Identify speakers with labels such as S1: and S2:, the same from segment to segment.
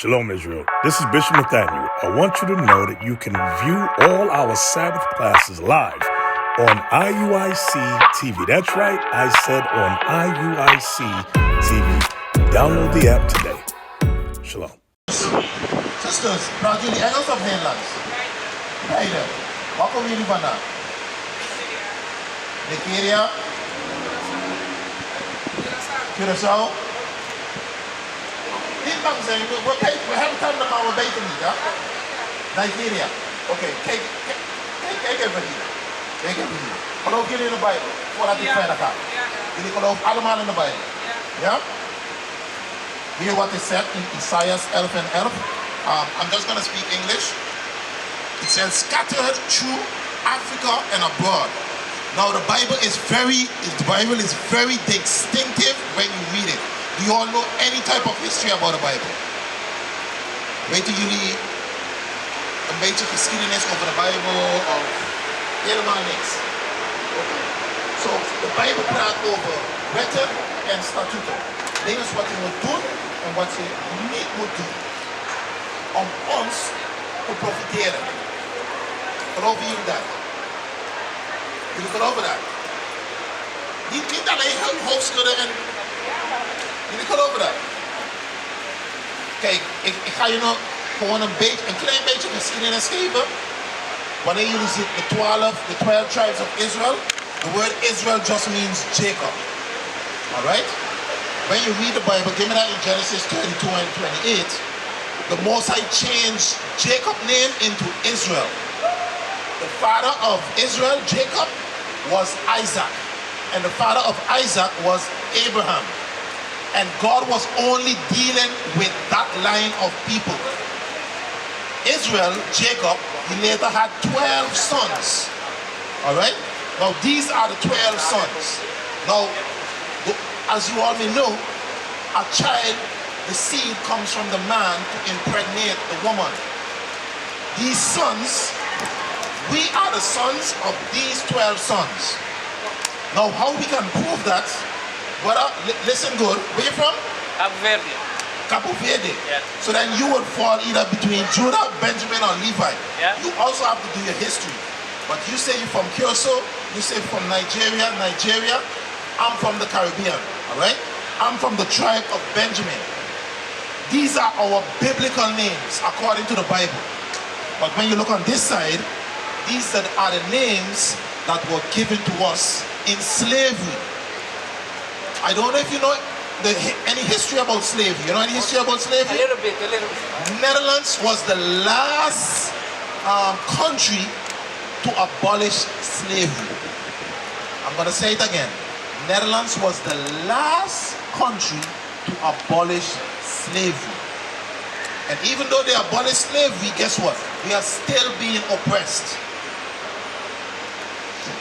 S1: Shalom, Israel. This is Bishop Nathaniel. I want you to know that you can view all our Sabbath classes live on IUIC TV. That's right, I said on IUIC TV. Download the app today. Shalom.
S2: Sisters, praat jullie Engels of Nederlands? Beide. Waar komen jullie vandaan? Nigeria? Curaçao? Niet bang zijn, we hebben het allemaal, maar we weten niet, ja? Nigeria. Oké, kijk even hier. Kijk even hier. Geloof jullie in de Bijbel? Voordat ik verder ga. Jullie geloven allemaal in de Bijbel? Ja? Hear what is said in Isaiah 11 and 11. I'm just going to speak English. It says, scattered through Africa and abroad. Now the Bible is very distinctive when you read it. Do you all know any type of history about the Bible? Weten jullie een beetje geschiedenis over de Bijbel of helemaal niks? Okay. So, de Bijbel praat over wetten en statuten. Dingen wat je moet doen en wat je niet moet doen. Om ons te profiteren. Geloven jullie dat? Jullie geloven dat? Niet alleen hoofdschudden en... Jullie geloven dat? Kijk, ik ga je nog gewoon een klein beetje geschiedenis geven. Wanneer jullie zien de 12 tribes of Israel, the word Israel just means Jacob. Alright? When you read the Bible, give me that in Genesis 32 and 28, the Most High changed Jacob's name into Israel. The father of Israel, Jacob, was Isaac. And the father of Isaac was Abraham. And God was only dealing with that line of people. Israel, Jacob, he later had 12 sons. Alright? Now these are the 12 sons. Now, as you all may know, a child, the seed comes from the man to impregnate the woman. These sons, we are the sons of these 12 sons. Now how we can prove that? Brother, listen good. Where you from?
S3: Cabo Verde.
S2: Cabo Verde?
S3: Yeah.
S2: So then you would fall either between Judah, Benjamin, or Levi.
S3: Yeah.
S2: You also have to do your history. But you say you're from Curaçao, you say from Nigeria. I'm from the Caribbean, all right? I'm from the tribe of Benjamin. These are our biblical names according to the Bible. But when you look on this side, these are the names that were given to us in slavery. I don't know if you know any history about slavery. You know any history about slavery?
S3: A little bit.
S2: Netherlands was the last country to abolish slavery. I'm going to say it again. Netherlands was the last country to abolish slavery. And even though they abolished slavery, guess what? We are still being oppressed.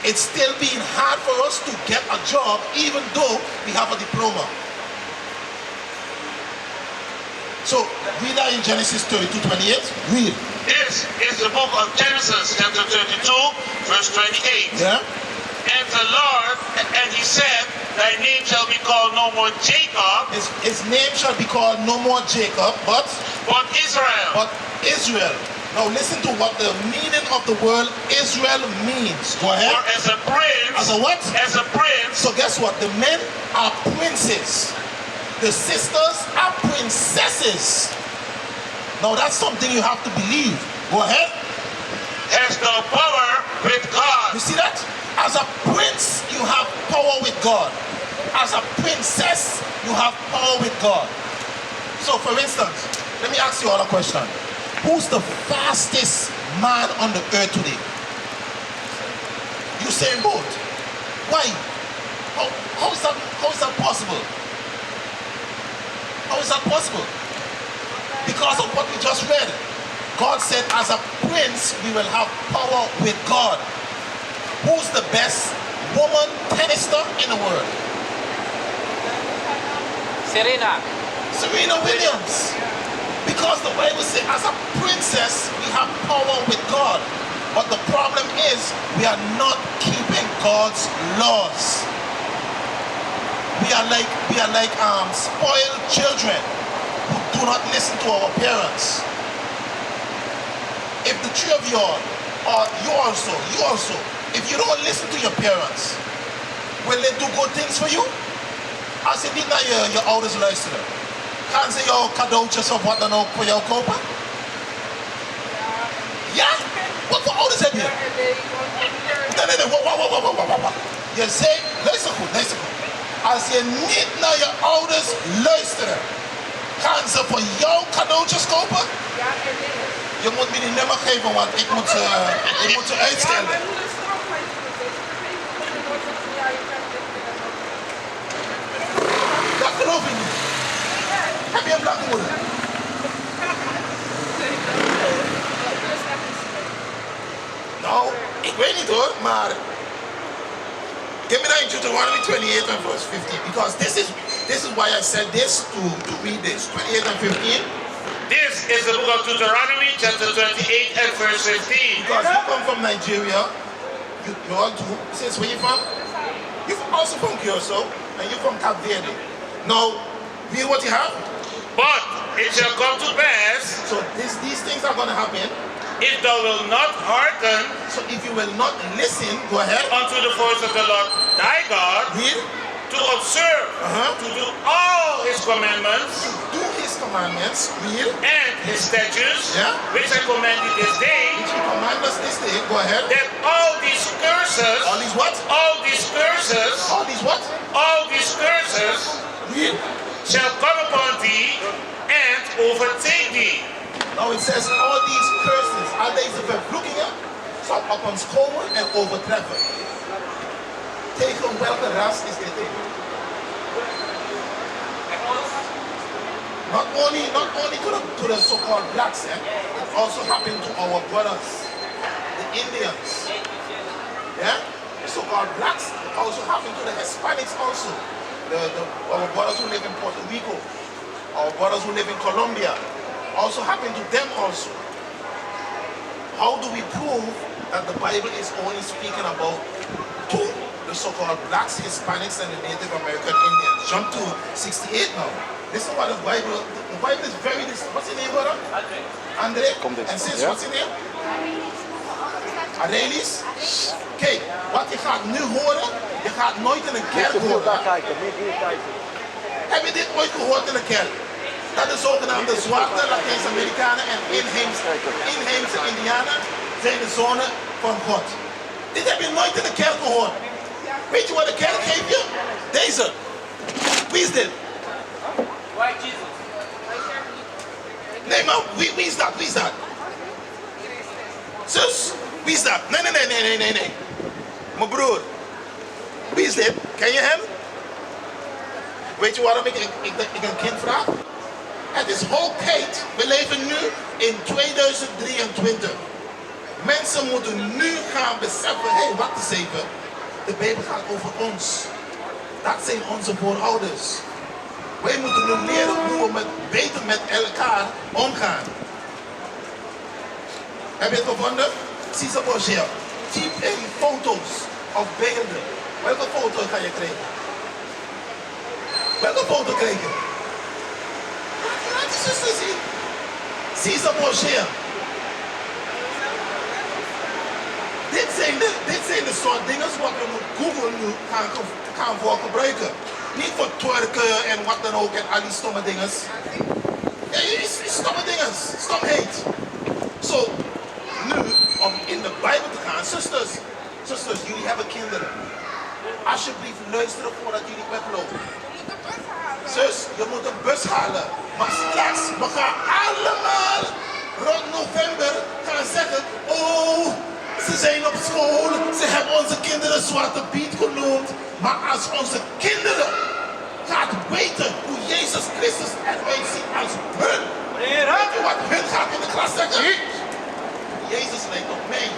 S2: It's still being hard for us to get a job even though we have a diploma. So, read that in Genesis 32:28. Read.
S4: This is the book of Genesis, chapter 32, verse 28.
S2: Yeah?
S4: And the Lord, and he said, thy name shall be called no more Jacob,
S2: His name shall be called no more Jacob, but
S4: Israel.
S2: But Israel. Now listen to what the meaning of the word Israel means. Go ahead.
S4: Or as a prince.
S2: As a what?
S4: As a prince.
S2: So guess what? The men are princes. The sisters are princesses. Now that's something you have to believe. Go ahead.
S4: Has no power with God.
S2: You see that? As a prince, you have power with God. As a princess, you have power with God. So for instance, let me ask you all a question. Who's the fastest man on the earth today? Usain Bolt. Why? How is that possible? How is that possible? Because of what we just read. God said as a prince we will have power with God. Who's the best woman tennister in the world? Serena Williams. Because the Bible says as a princess we have power with God. But the problem is we are not keeping God's laws. We are like spoiled children who do do not listen to our parents. If the three of you all, or you also, if you don't listen to your parents, will they do good things for you? I said, did not your ouders luisteren? Gaan ze jou cadeautjes of wat dan ook voor jou kopen? Ja? Wat voor ouders heb je? Nee, wacht. Je zegt, luister goed. Als je niet naar je ouders luistert, gaan ze voor jou cadeautjes kopen?
S3: Ja, en nee.
S2: Je moet me die nummer geven, want ik moet ze uitstellen.
S3: Ja, mijn moeder is er ook mee.
S2: Dat geloof ik niet. Heb je een blakke moeder? Nou, ik weet niet hoor, maar give me that in Deuteronomy 28 and verse 15, because this is why I said this to read this 28 and 15.
S4: This is the book of Deuteronomy, chapter 28 and verse 15.
S2: Because you come from Nigeria, you all too. Since where you from? You're also from Curacao, and you're from Cape Verde. Now, read what you have.
S4: But it shall come to pass,
S2: So these things are going to happen.
S4: if thou wilt not hearken
S2: So if you will not listen, go ahead.
S4: unto the voice of the Lord thy God,
S2: Read.
S4: to observe, to do all his commandments
S2: Do his commandments. Read.
S4: and his statutes,
S2: Yeah.
S4: which I command thee this day,
S2: Which he command us this day. Go ahead.
S4: that all these curses,
S2: All these what?
S4: all these curses,
S2: All these what?
S4: all these curses
S2: Read.
S4: shall come upon thee and overtake thee.
S2: Now it says all these curses. Al deze vervloekingen zal op ons komen en overtreffen. Tegen welke ras is dit? Not only to the so-called blacks, it also happened to our brothers, the Indians. Yeah? The so-called blacks, it also happened to the Hispanics also. Our brothers who live in Puerto Rico, our brothers who live in Colombia, also happened to them also. How do we prove that the Bible is only speaking about two, the so-called blacks, Hispanics, and the Native American Indians? Jump to 68 now. Listen what the Bible is very, what's your name, brother? Andre. And sis, what's your name? Arelis. Kijk, wat je gaat nu horen, je gaat nooit in een kerk horen. Heb je dit ooit gehoord in een kerk? Dat de zogenaamde zwarte Latijns-Amerikanen en inheemse Indianen zijn de zonen van God. Dit heb je nooit in de kerk gehoord. Weet je wat de kerk geeft je? Deze. Wie is dit?
S3: White Jesus.
S2: Nee, maar wie is dat? Wie is dat? Zus, wie is dat? Nee. Mijn broer. Wie is dit? Ken je hem? Weet je waarom ik een kind vraag? Het is hoogheid. We leven nu in 2023. Mensen moeten nu gaan beseffen, hé, wacht eens even. De Bijbel gaat over ons. Dat zijn onze voorouders. Wij moeten nu leren hoe we beter met elkaar omgaan. Heb je het gevonden? Zie ze Borgia. Typ in foto's of beelden. Welke foto ga je krijgen? Welke foto krijg je? Laat die zuster zien. Zie ze Borgia. Dit zijn de soort dingen wat we met Google nu gaan voor gebruiken. Niet voor twerken en wat dan ook en al die stomme dingen. Ja, stomme dingen. Stomheid. Zo, nu om in de Bijbel te gaan. Zusters, jullie hebben kinderen. Alsjeblieft luisteren voordat jullie weglopen. Zus, je moet een bus halen. Maar straks, we gaan allemaal rond november gaan zeggen, oh, ze zijn op school, ze hebben onze kinderen Zwarte Piet genoemd. Maar als onze kinderen gaat weten hoe Jezus Christus eruit ziet als hun. Weet je wat hun gaat in de klas zeggen? Jezus lijkt op mij.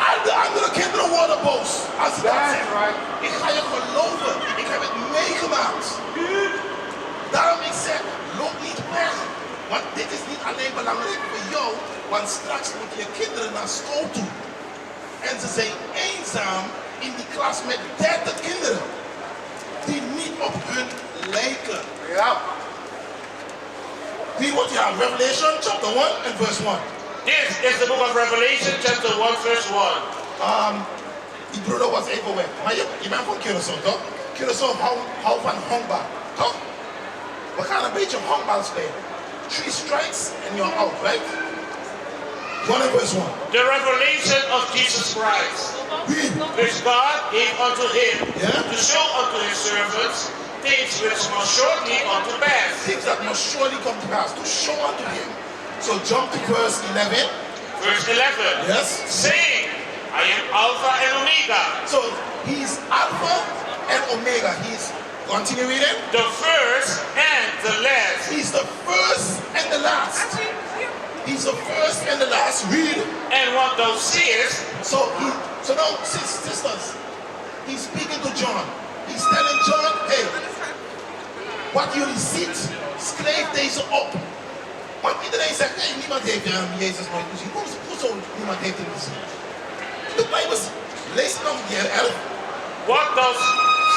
S2: Al de andere kinderen worden boos als ze dat zeggen. Ik ga je geloven, ik heb het meegemaakt. Daarom ik zeg, loop niet weg. Want dit is niet alleen belangrijk voor jou, want straks moeten je kinderen naar school toe. En ze zijn eenzaam in die klas met 30 kinderen die niet op hun lijken. Ja. have Revelation chapter 1 and verse 1.
S4: This is the book of Revelation, chapter 1, verse 1.
S2: Die broeder was even weg. Maar je bent van Curaçao, toch? Curaçao houdt van honkbal, toch? We gaan een beetje honkbal spelen. 3 strikes and you're out, right? 1 and verse 1.
S4: The revelation of Jesus Christ, which God gave unto him to show unto his servants things which must shortly come to pass.
S2: Things that must surely come to pass, to show unto him. So jump to verse 11.
S4: Verse 11.
S2: Yes.
S4: Saying, I am Alpha and Omega.
S2: So he's Alpha and Omega. He's, continue reading.
S4: The first and the last.
S2: He's the first and the last. He's the first and the last. Read.
S4: And what thou seest.
S2: So now, sisters, he's speaking to John. He's telling John, hey, wat jullie ziet, schrijf deze op. Want iedereen zegt, hey, niemand heeft Jezus nooit gezien. Hoezo niemand heeft hem gezien? De Bijbel leest nog een keer 11.
S4: What thou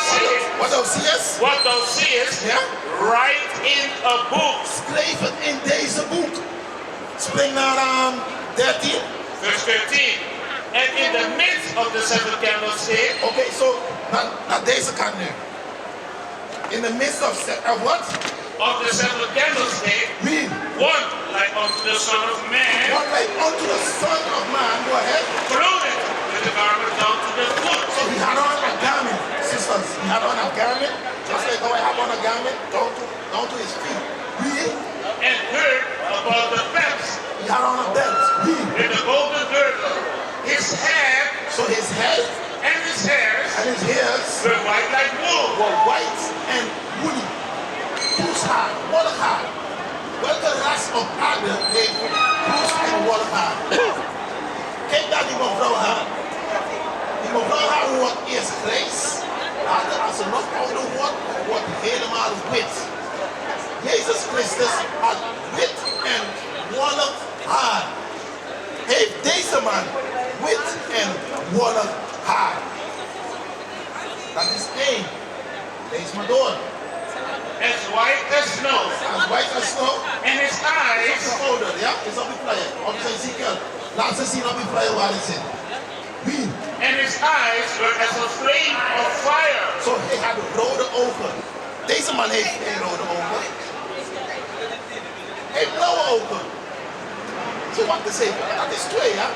S4: seest. What thou seest.
S2: Yeah?
S4: Write in a book.
S2: Schrijf het in deze boek. Spring naar 13.
S4: Verse 13. And in the midst of the 7 candlestick.
S2: Okay, so naar deze kant nu. In the midst of what?
S4: Of the 7 candlestick.
S2: Read.
S4: One like unto the Son of Man.
S2: One like unto the Son of Man. Go ahead.
S4: Clothed with the garment down to the foot.
S2: So he had on a garment, sisters. He had on a garment, just like how I have on a garment down to his feet. Read.
S4: And girt about the fence.
S2: He had on a belt. Read.
S4: With a golden girdle. His head.
S2: So his head
S4: and his hairs.
S2: And his hairs
S4: were white like wool.
S2: Were white and woolly. Whose haar? What haar? Welke ras of aarde heeft poes en wat haar? Kijk naar die mevrouw haar. Die mevrouw haar wordt eerst grijs. Later als ze nog ouder wordt helemaal wit. Jezus Christus had wit en wollig haar. Heeft deze man wit en wollig haar. Dat is één. Lees maar door.
S4: As white as snow.
S2: As white as snow.
S4: And his eyes.
S2: Older, ja? Is op die flyer. Op zijn Ezekiel. Laat ze zien op die flyer waar het zit. Wie?
S4: And his eyes were as a flame of fire.
S2: So hij had rode ogen. Deze man heeft geen rode ogen. Hij heeft blauwe ogen. Zo wat te zeggen. Dat is 2, ja?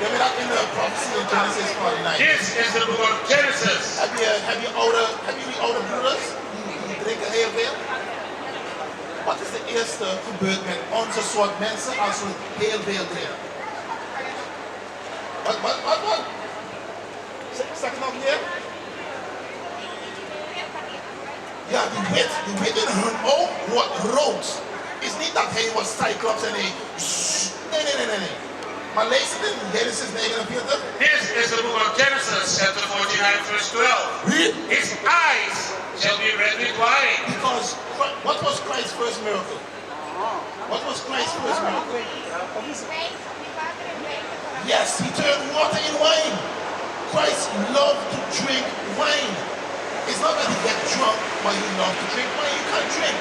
S2: Heb je dat in de prophecy in Genesis 49?
S4: This is the book of Genesis.
S2: Heb jullie oude broeders? Die drinken heel veel? Wat is de eerste gebeurd met onze soort mensen als we heel veel drinken? Wat? Zeg nog een keer? Ja, die wit in hun oog wordt rood. Is niet dat hij was cyclops en hij... Nee. Maar lees het in Genesis 49.
S4: This is the book of Genesis, chapter 49, verse 12.
S2: Read.
S4: His eyes shall be red with wine.
S2: Because what was Christ's first miracle? What was Christ's first miracle? Yes, he turned water in wine. Christ loved to drink wine. It's not that he get drunk, but he loved to drink wine. You can't drink.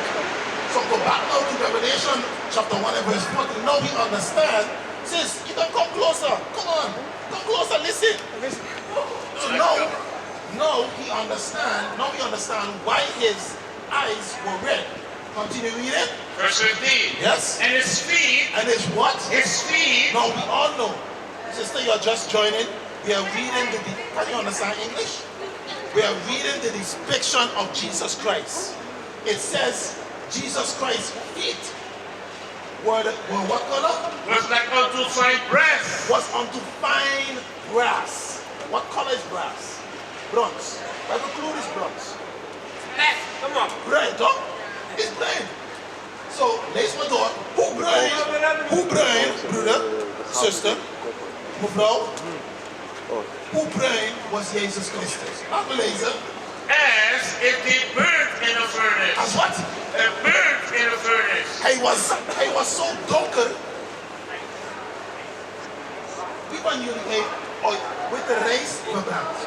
S2: So go back now to Revelation chapter 1 and verse 14. Now we understand. Sis, you can come closer. Come on. Come closer. Listen. So now he understand. Now we understand why his eyes were red. Continue reading.
S4: Verse 15.
S2: Yes.
S4: And his feet.
S2: And his what?
S4: His feet.
S2: Now we all know. Sister, you're just joining. We are reading can you understand English? We are reading the depiction of Jesus Christ. It says Jesus Christ's feet were what color?
S4: Was like unto fine brass.
S2: Was unto fine brass. What color is brass? Bronze. What color is bronze?
S3: Black. Come on.
S2: Bruin, toch? It's bruin. So, lees maar door. Hoe bruin, broeder, zuster, mevrouw, hoe bruin was Jezus Christus? Laten we lezen.
S4: As if they burnt in a furnace.
S2: As what?
S4: Burnt in a furnace.
S2: Hij was zo donker. Wie van jullie heeft ooit witte rijst verbrand?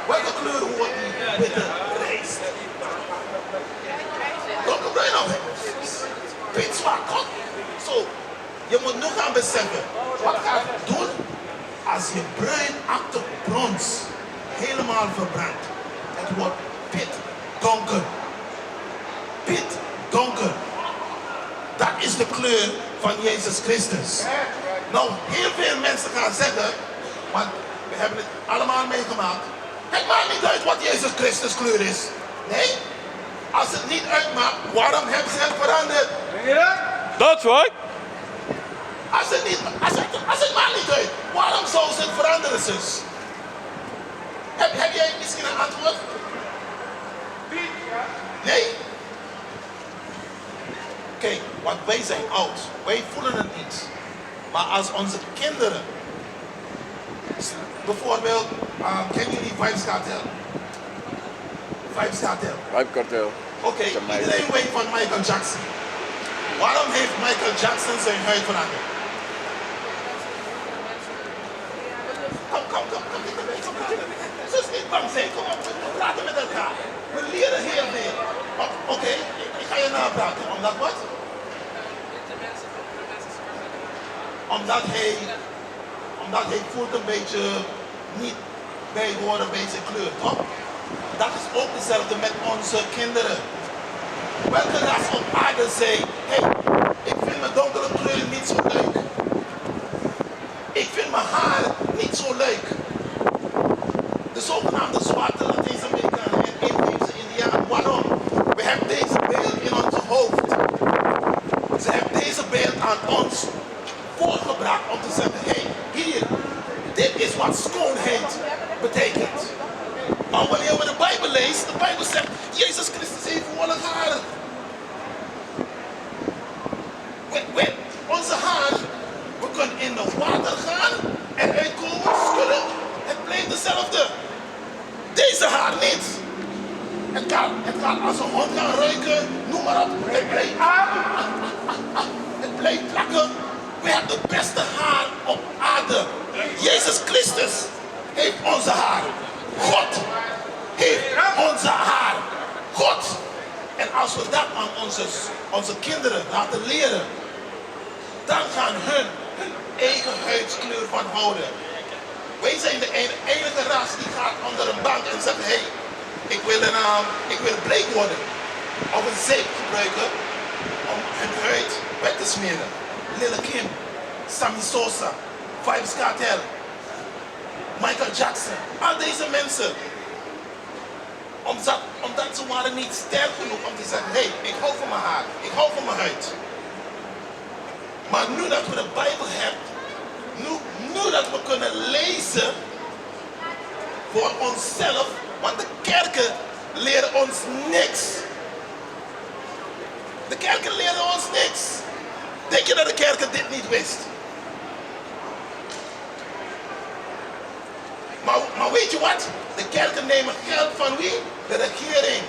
S2: Welke kleur hoort die witte rijst? gaan beseffen. Wat gaat het doen als je bruin achter brons helemaal verbrandt? Het wordt pitdonker. Pitdonker. Dat is de kleur van Jezus Christus. Nou, heel veel mensen gaan zeggen, want we hebben het allemaal meegemaakt. Het maakt niet uit wat Jezus Christus kleur is. Nee, als het niet uitmaakt, waarom hebben ze het veranderd?
S3: That's right.
S2: Als het maakt niet uit, waarom zou ze het veranderen, zus? Heb jij misschien een antwoord? Nee? Kijk, want wij zijn oud. Wij voelen het niet. Maar als onze kinderen, bijvoorbeeld, kennen jullie Vibes Cartel? Vibes Cartel.
S3: Vibe cartel.
S2: Oké, iedereen weet van Michael Jackson. Waarom heeft Michael Jackson zijn huid veranderd? Kom. Zus, niet bang zijn. Kom op, we praten met elkaar. We leren heel veel. Oké, ik ga je napraten. Omdat wat? Omdat hij voelt een beetje niet bij horen bij zijn kleur, toch? Dat is ook hetzelfde met onze kinderen. Welke ras op aarde zei, hey, ik vind mijn donkere kleur niet zo leuk. Ik vind mijn haar niet zo leuk. De zogenaamde zwarte Latijns-Amerikanen en inheemse Indianen. Waarom? We hebben deze beeld in ons hoofd. Ze hebben deze beeld aan ons voorgebracht om te zeggen, hey, hier, dit is wat schoonheid betekent. Maar wanneer we de Bijbel lezen, de Bijbel zegt, Jezus Christus heeft wollige haren. Onze haar, we kunnen in het water gaan en uitkomen, schudden, het blijft hetzelfde. Deze haar niet. Het gaat als een hond gaan ruiken, noem maar op. Het blijft het blijft plakken. We hebben de beste haar op aarde. Jezus Christus heeft onze haar. God heeft onze haar. God. En als we dat aan onze kinderen laten leren, dan gaan hun eigen huidskleur van houden. Wij zijn de enige ras die gaat onder een bank en zegt, hey, ik wil bleek worden. Of een zeep gebruiken om hun huid wet te smeren. Lil Kim, Sammy Sosa, Vibes Cartel, Michael Jackson, al deze mensen. Omdat ze waren niet sterk genoeg om te zeggen, hey, ik hou van mijn haar, ik hou van mijn huid. Maar nu dat we de Bijbel hebben, nu dat we kunnen lezen voor onszelf, want de kerken leren ons niks. De kerken leren ons niks. Denk je dat de kerken dit niet wist? Maar weet je wat? De kerken nemen geld van wie? De regering.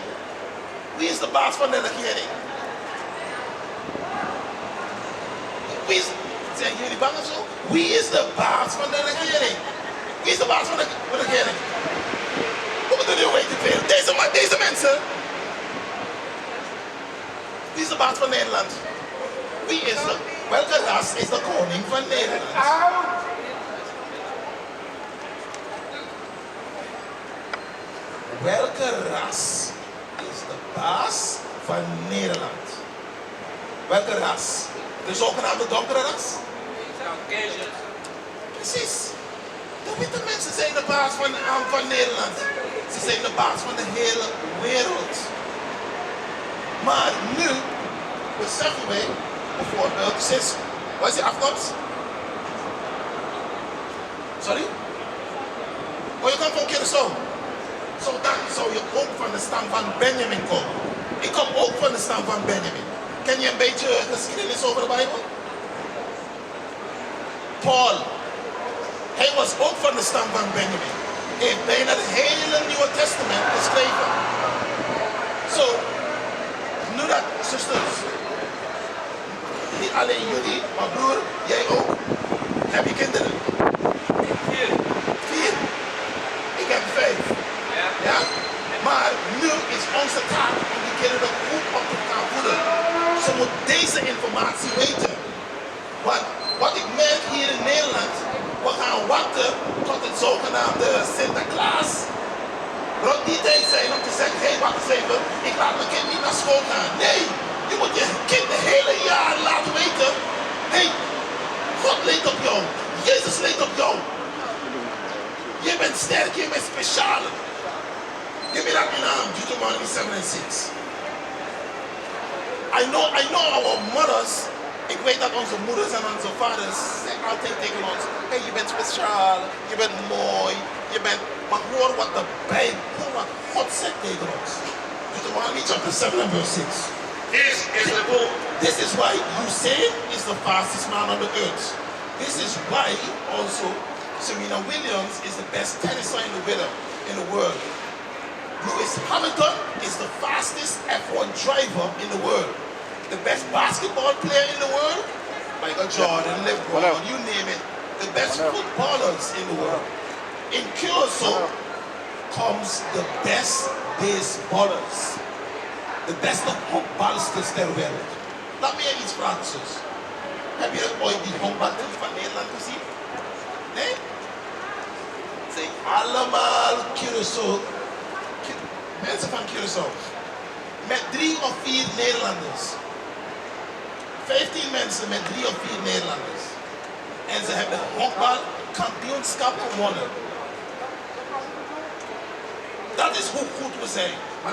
S2: Wie is de baas van de regering? Zijn jullie bang of zo? Wie is de baas van de regering? Wie is de baas van de regering? Hoe bedoel je, weet je veel? Deze mensen. Wie is de baas van Nederland? Welke ras is de koning van Nederland? Welke ras is de baas van Nederland? Welke ras? De zogenaamde donkere ras? Precies. De witte mensen zijn de baas van Nederland. Ze zijn de baas van de hele wereld. Maar nu beseffen wij bijvoorbeeld, wat is je afkomst? Sorry? Oh, je komt van Curaçao. Zo dan zou je ook van de stam van Benjamin komen. Ik kom ook van de stam van Benjamin. Ken je een beetje geschiedenis over de Bijbel? Paul, hij was ook van de stam van Benjamin. Hij heeft bijna het hele Nieuwe Testament geschreven. Zo, nu dat, zusters, niet alleen jullie, maar broer, jij ook, heb je kinderen? 4. Ik heb 5. Ja? Maar nu is onze taak om die kinderen goed op te gaan voeden. Ze moeten deze informatie weten. Want wat ik zogenaamde Sinterklaas. Rond die tijd zijn om te zeggen, hé, wacht eens even, ik laat mijn kind niet naar school gaan. Nee, je moet je kind de hele jaar laten weten, hé, God leed op jou. Jezus leed op jou. Je bent sterk, je bent speciaal. Give me that in Deuteronomy 7 and 6. I know our mothers, ik weet dat onze moeders en onze vaders altijd tegen ons, hey, je bent speciaal, je bent mooi, je bent, maar hoor wat de Bijbel, hoor wat God zegt tegen ons. Deuteronomy chapter 7 and verse 6. This is why Hussein is the fastest man on the earth. This is why also Serena Williams is the best tenniser in the world. Lewis Hamilton is the fastest F1 driver in the world. The best basketball player in the world, Michael Jordan, LeBron, you name it. The best footballers in the world. In Curacao comes the best baseballers. The best of honkbalsters ter wereld. Laat me iets vragen, zus. Heb je ooit die honkbalteam van Nederland gezien? Nee? Zeg allemaal Curacao. Mensen van Curaçao. Met 3 of 4 Nederlanders. 15 mensen met 3 of 4 Nederlanders. En ze hebben honkbalkampioenschap gewonnen. Dat is hoe goed we zijn. Maar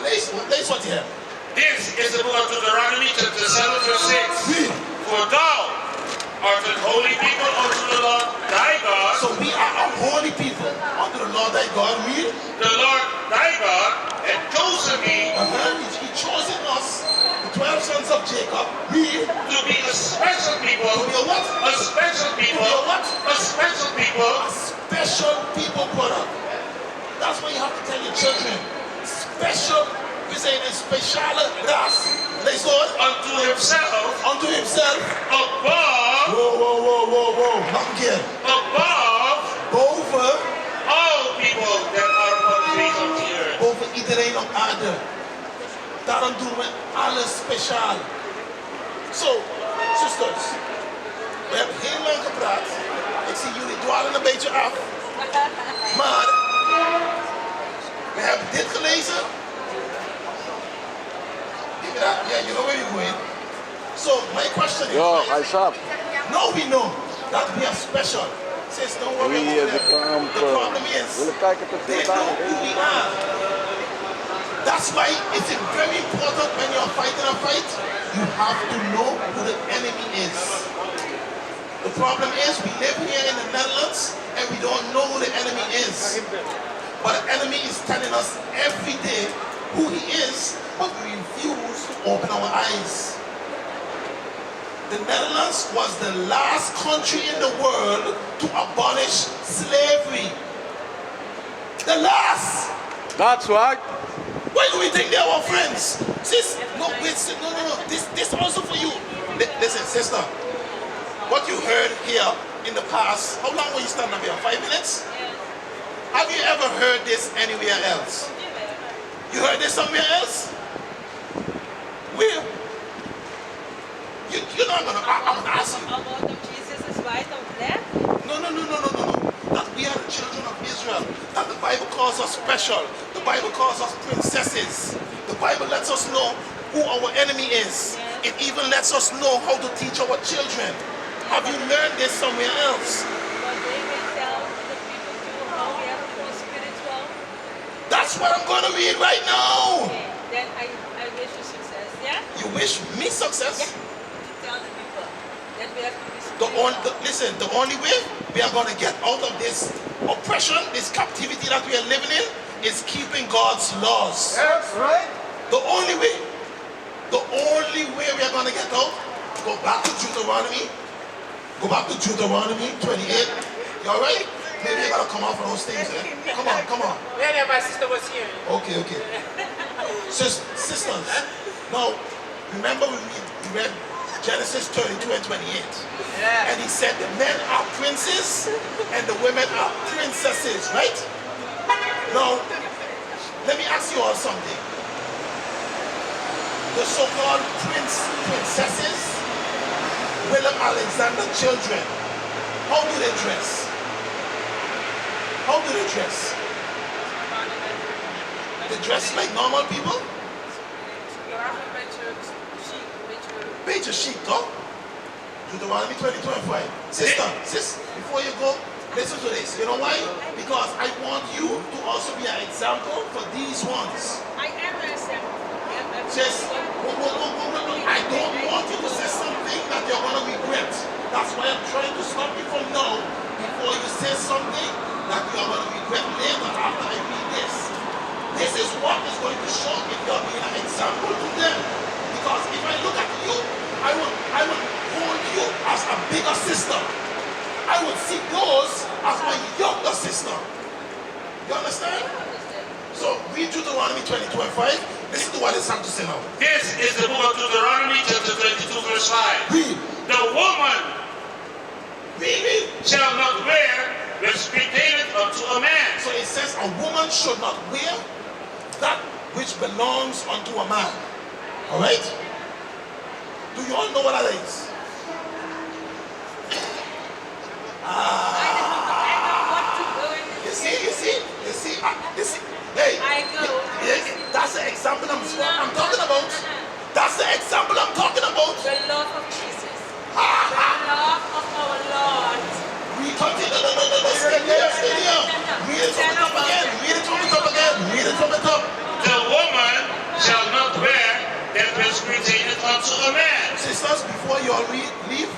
S2: lees wat je hebt.
S4: This is the book of Deuteronomy chapter 7 verse 6. For thou art an holy people unto the Lord thy God.
S2: So we are a holy people unto the Lord thy God. We,
S4: the Lord thy God, had chosen me.
S2: He chosen us, the 12 sons of Jacob. We
S4: to be a special people.
S2: To be a what?
S4: A special people.
S2: To be a what?
S4: A special people.
S2: A special people, brother. That's what you have to tell your children. Special. We say a special ras. Let's go.
S4: Unto himself.
S2: Unto himself.
S4: Above.
S2: Whoa. Not again.
S4: Above.
S2: Boven.
S4: All people that are upon the face of the earth.
S2: Boven iedereen op aarde. Daarom doen we alles speciaal. Zo, zusters. We hebben heel lang gepraat. Ik zie jullie dwalen een beetje af. Maar we hebben dit gelezen. Yeah, you know where you're going. So my question is, now we know that we are special. Says don't worry about that. The problem is they know who we are. That's why it's very important when you're fighting a fight, you have to know who the enemy is. The problem is we live here in the Netherlands and we don't know who the enemy is. But the enemy is telling us every day who he is, but we refuse to open our eyes. The Netherlands was the last country in the world to abolish slavery. The last.
S3: That's right.
S2: Why do we think they are our friends? Sis, no. This also for you. Listen, sister. What you heard here in the past, how long were you standing up here? 5 minutes? Have you ever heard this anywhere else? You heard this somewhere else? Where? You're not gonna, I'm gonna ask you.
S5: About of Jesus is white or black?
S2: No. That we are the children of Israel. That the Bible calls us special. The Bible calls us princesses. The Bible lets us know who our enemy is. It even lets us know how to teach our children. Have you learned this somewhere else?
S5: But they may tell the people too how we have to be spiritual.
S2: That's what I'm going to read right now.
S5: Okay. Then I wish you success, yeah?
S2: You wish me success?
S5: Yeah. To tell the people that we have to be spiritual.
S2: Listen, the only way we are going to get out of this oppression, this captivity that we are living in, is keeping God's laws.
S3: That's right.
S2: The only way we are going to get out, go back to Deuteronomy. Go back to Deuteronomy 28. You alright? Maybe you gotta come out for those things. Eh? Come on.
S6: Yeah, my sister was here.
S2: Okay. Sisters, now remember we read Genesis 32 and 28.
S6: Yeah.
S2: And he said the men are princes and the women are princesses, right? Now, let me ask you all something. The so-called princesses, William Alexander children, how do they dress? How do they dress? They dress like normal people? Beetje chic, toch? Deuteronomy 20:25. Sis, before you go, listen to this. You know why? Because I want you to also be an example for these ones.
S5: I am an example.
S2: Sis, I don't want you to say something that you're going to regret. That's why I'm trying to stop you from now before you say something that you're going to regret later after I read this. This is what is going to show if you're being an example to them. Because if I look at you, I will hold you as a bigger sister. I would see yours as my younger sister. You understand? So read Deuteronomy 20:25. Listen to what it has to say now.
S4: This is the book of Deuteronomy, chapter 22, verse 5.
S2: Read.
S4: The woman
S2: Read.
S4: shall not wear which pertaineth unto a man.
S2: So it says a woman should not wear that which belongs unto a man. Alright? Do you all know what that is? You see? Hey,
S5: I go.
S2: yes, that's the example I'm talking about. That's the example I'm talking about.
S5: The love of Jesus. The love of our Lord.
S2: We continue. Stay here. Read it from the top again. Read it from the top again. Read it from the top.
S4: The woman shall not wear that which pertaineth unto a man.
S2: Sisters, before you all leave,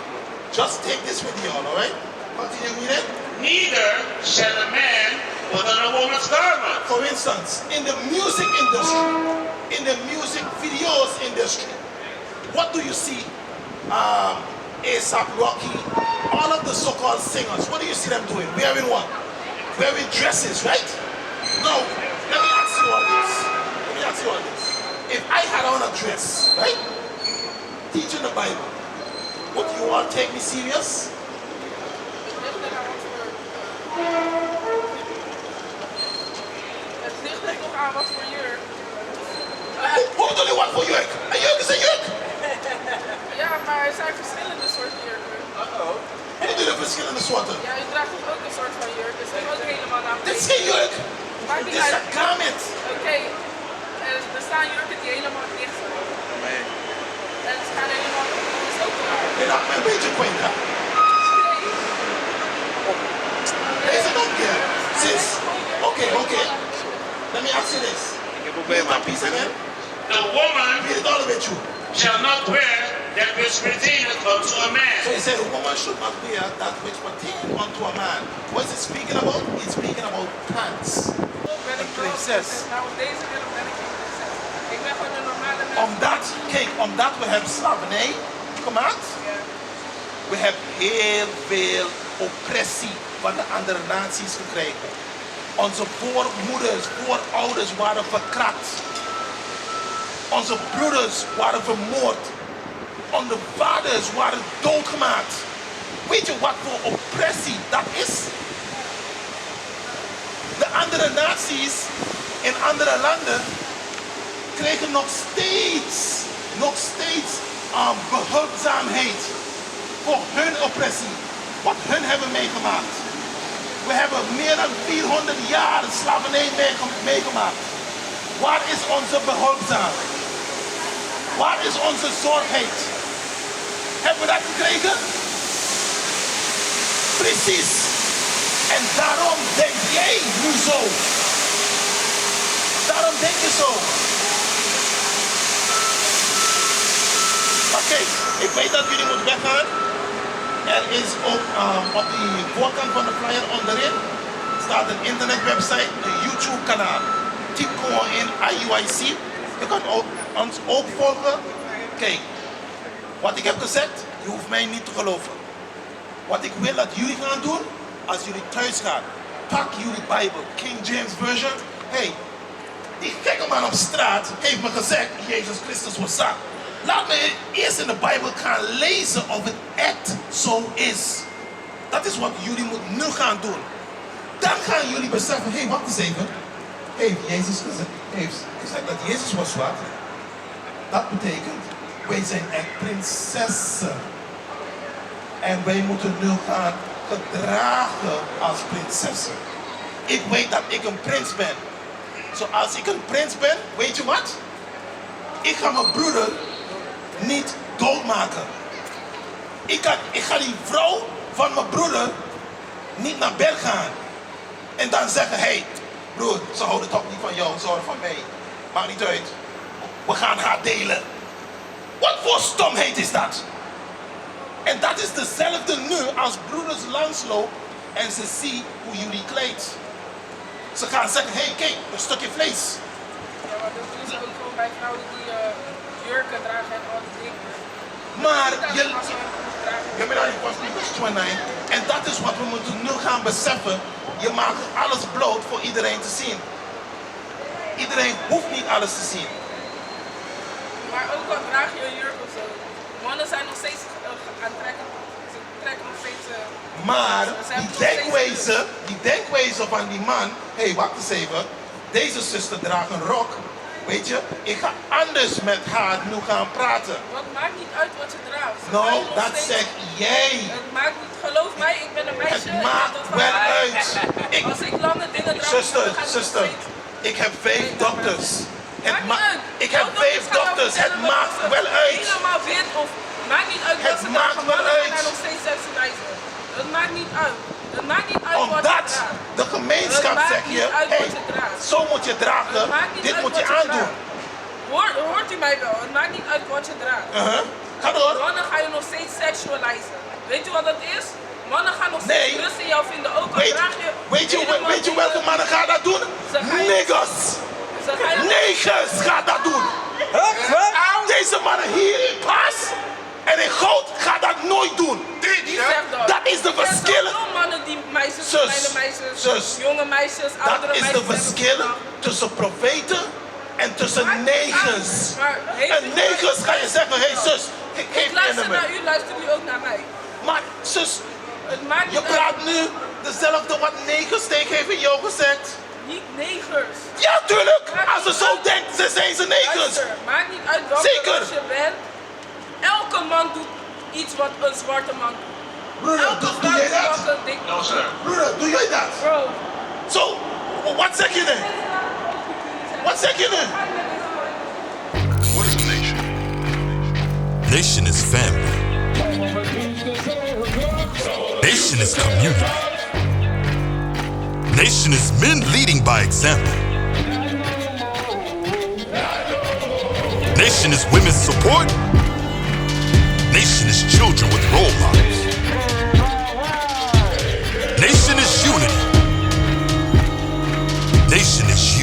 S2: just take this with you all, alright? Continue reading.
S4: Neither shall a man put on a woman's garment.
S2: For instance, in the music industry, in the music videos industry, what do you see? A$AP Rocky, all of the so-called singers, what do you see them doing? Wearing what? Wearing dresses, right? Now, let me ask you all this. If I had on a dress, right? Teaching the Bible, would you all take me serious?
S6: Wat voor jurk?
S2: Hoe bedoel je wat voor jurk? Een jurk is een jurk.
S6: Ja, maar er zijn verschillende soorten jurken.
S2: Hoe bedoel je verschillende soorten?
S6: Ja, je draagt toch ook een soort van jurk. Dus dat is ook helemaal naar
S2: Dit is geen jurk.
S6: Maakt niet
S2: Dit is
S6: uit.
S2: een garment.
S6: Oké, er staan jurken die helemaal dicht zijn.
S3: Nee.
S6: En ze gaan helemaal is ook klaar.
S2: Je laat me een beetje kwijt, hè? Deze dank je. Sis. Oké. Let me ask you this. Read that piece again.
S4: The woman
S2: Read it all the way through.
S4: shall not wear that which pertaineth unto a man.
S2: So he said a woman should not wear that which pertains unto a man. What is it speaking about? It's speaking about pants.
S6: Ben ik
S2: prinses.
S6: Nou, op deze wereld ben ik geen prinses. Ik ben gewoon een normale mens.
S2: Omdat we hebben slavernij gemaakt, we hebben heel veel oppressie van de andere naties gekregen. Onze voormoeders, voorouders waren verkracht. Onze broeders waren vermoord. Onze vaders waren doodgemaakt. Weet je wat voor oppressie dat is? De andere naties in andere landen kregen nog steeds behulpzaamheid voor hun oppressie. Wat hun hebben meegemaakt. We hebben meer dan 400 jaar slavernij meegemaakt. Waar is onze behulpzaamheid? Waar is onze zorgheid? Hebben we dat gekregen? Precies. En daarom denk jij nu zo. Daarom denk je zo. Maar kijk, ik weet dat jullie moeten weggaan. Er is ook op die voorkant van de flyer onderin staat een internetwebsite, een YouTube kanaal. Typ gewoon in IUIC. Je kan ons ook volgen. Kijk, wat ik heb gezegd, je hoeft mij niet te geloven. Wat ik wil dat jullie gaan doen, als jullie thuis gaan, pak jullie Bijbel, King James Version. Hey, die gekke man op straat heeft me gezegd, Jezus Christus was zat. Laat me eerst in de Bijbel gaan lezen of het echt zo is. Dat is wat jullie moeten nu gaan doen. Dan gaan jullie beseffen, hé, wacht eens even. Heeft Jezus gezegd dat Jezus was zwart? Dat betekent, wij zijn echt prinsessen. En wij moeten nu gaan gedragen als prinsessen. ik weet dat ik een prins ben. Zoals ik een prins ben, weet je wat? Ik ga mijn broeder niet doodmaken. Ik ga die vrouw van mijn broeder niet naar bed gaan. En dan zeggen, hey, broer, ze houden toch niet van jou, ze houden van mij. Maakt niet uit. We gaan haar delen. Wat voor stomheid is dat? En dat is dezelfde nu als broeders langslopen en ze zien hoe jullie kleedt. Ze gaan zeggen, hey, kijk, een stukje vlees.
S6: Ja, maar dat doen ze ook gewoon bij vrouwen die jurken dragen en al die dingen.
S2: Maar je
S6: dragen.
S2: was niet vers 29. En dat is wat we moeten nu gaan beseffen. Je maakt alles bloot voor iedereen te zien. Iedereen hoeft niet alles te zien.
S6: Maar ook al draag je een jurk of zo. Mannen zijn nog steeds aantrekkelijk. Ze trekken nog steeds.
S2: Maar
S6: ze hebben
S2: die denkwijze van die man. Hé, wacht eens even. Deze zuster draagt een rok. Weet je, ik ga anders met haar nu gaan praten.
S6: Het maakt niet uit wat ze draagt.
S2: Nou, dat zeg jij.
S6: Het maakt niet, geloof mij, ik ben een meisje.
S2: Het maakt wel uit.
S6: Als ik lange dingen draag, dan gaat het
S2: Zuster,
S6: steeds.
S2: ik heb 5 dokters. Ik heb
S6: Jouw
S2: 5
S6: gaan
S2: dokters.
S6: vertellen
S2: Het
S6: wat
S2: maakt
S6: ze
S2: wel uit.
S6: Helemaal wit of maakt niet uit wat
S2: Het
S6: ze
S2: maakt
S6: dragen.
S2: wel
S6: Mannen
S2: uit.
S6: gaan nog steeds seksualizen. Het maakt niet uit. Het maakt niet uit wat je
S2: Omdat
S6: draagt.
S2: de gemeenschap
S6: Het maakt
S2: zegt je,
S6: niet uit
S2: hey,
S6: wat je draagt.
S2: zo moet je dragen,
S6: Het maakt niet
S2: dit
S6: uit
S2: moet
S6: wat
S2: je aandoen.
S6: draagt. Hoort u mij wel? Het maakt niet uit wat je draagt.
S2: Ga door.
S6: Mannen ga je nog steeds seksualizen. Weet u wat dat is? Mannen gaan nog steeds
S2: Nee.
S6: rust in jou vinden. Ook al draag je...
S2: Weet je welke mannen gaan dat doen? Niggas.
S6: Ze gaan je...
S2: Negers gaan dat doen. Deze mannen hier in Pas en in Goud gaan dat nooit doen.
S6: Die zegt dat.
S2: Dat is de verschil.
S6: Er zijn veel mannen die meisjes,
S2: Zus,
S6: kleine meisjes,
S2: zus.
S6: jonge meisjes,
S2: Dat
S6: oudere
S2: is
S6: meisjes.
S2: de verschil tussen profeten en tussen negers.
S6: Maar heeft
S2: En
S6: u-
S2: negers ga je zeggen, hey zus,
S6: Ik
S2: geef
S6: luister
S2: me.
S6: naar u, luister u ook naar mij.
S2: Maar zus,
S6: Het maakt niet
S2: je praat nu dezelfde wat negers tegen heeft in jou gezegd.
S6: Niet negers.
S2: Ja, tuurlijk. Als ze zo denkt, zijn ze negers.
S6: Luister, maakt niet uit welke
S2: Zeker.
S6: ras je bent. Elke man doet iets wat een zwarte man doet.
S2: Broeder,
S6: Elke
S2: doe
S6: vrouw
S2: jij
S6: doet
S2: dat?
S6: wat een dik man doet.
S2: Broeder, doe jij dat?
S6: Bro,
S2: Zo, wat zeg je nu? Wat zeg je nu?
S1: What is a nation?
S7: Nation is family. Nation is community. Nation is men leading by example. Nation is women's support. Nation is children with role models. Nation is unity. Nation is you.